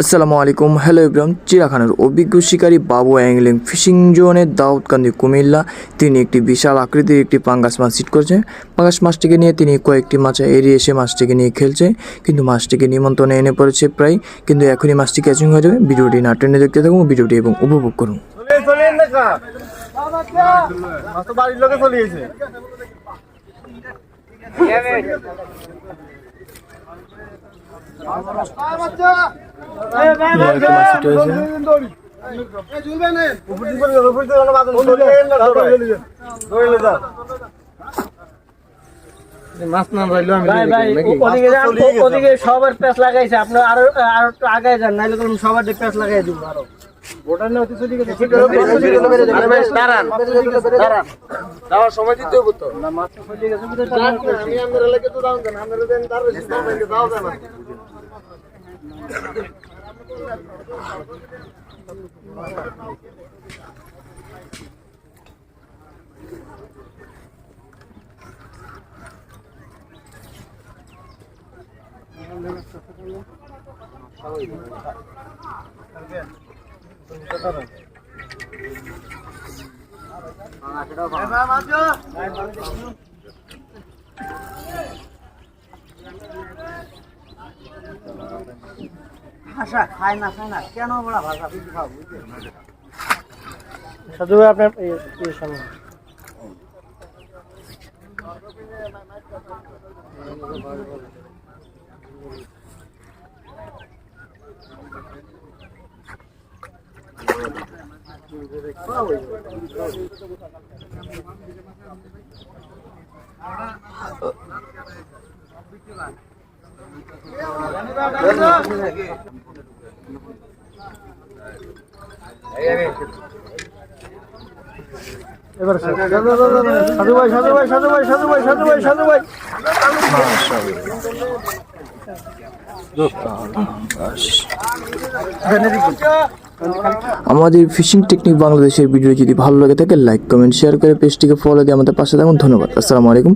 আসসালামু আলাইকুম, hello everyone. চিড়িয়াখানার অভিজ্ঞ শিকারী বাবু অ্যাংলিং ফিশিং জোনের দাউদকান্দি কুমিল্লা তিনি একটি বিশাল আকৃতির একটি পাঙ্গাস মাছ হিট করছে। পাঙ্গাস মাছটিকে নিয়ে তিনি কয়েকটি মাছ এড়িয়ে এসে মাছটিকে নিয়ে খেলছে, কিন্তু মাছটিকে নিমন্ত্রণে এনে পড়েছে প্রায়, কিন্তু এখনই মাছটি ক্যাচিং হয়ে যাবে। ভিডিওটি না টেনে দেখতে থাকুন ভিডিওটি এবং উপভোগ করুন। ওদিকে সবার প্যাঁচ লাগাইছে, আপনার আরো একটু আগে যান, নাইলে সবার প্যাঁচ লাগাই দিব। আরো সময় দিতে হবে তো। ভাষা খায় না কেন বড় ভাষা বেশি খাও সাধু ভাই আপনার সামনে এবার সাধু ভাই আমাদের ফিশিং টেকনিক বাংলাদেশের ভিডিও যদি ভালো লাগে থাকে লাইক কমেন্ট শেয়ার করে পেজটিকে ফলো দিয়ে আমাদের পাশে থাকুন। ধন্যবাদ। আসসালামু আলাইকুম।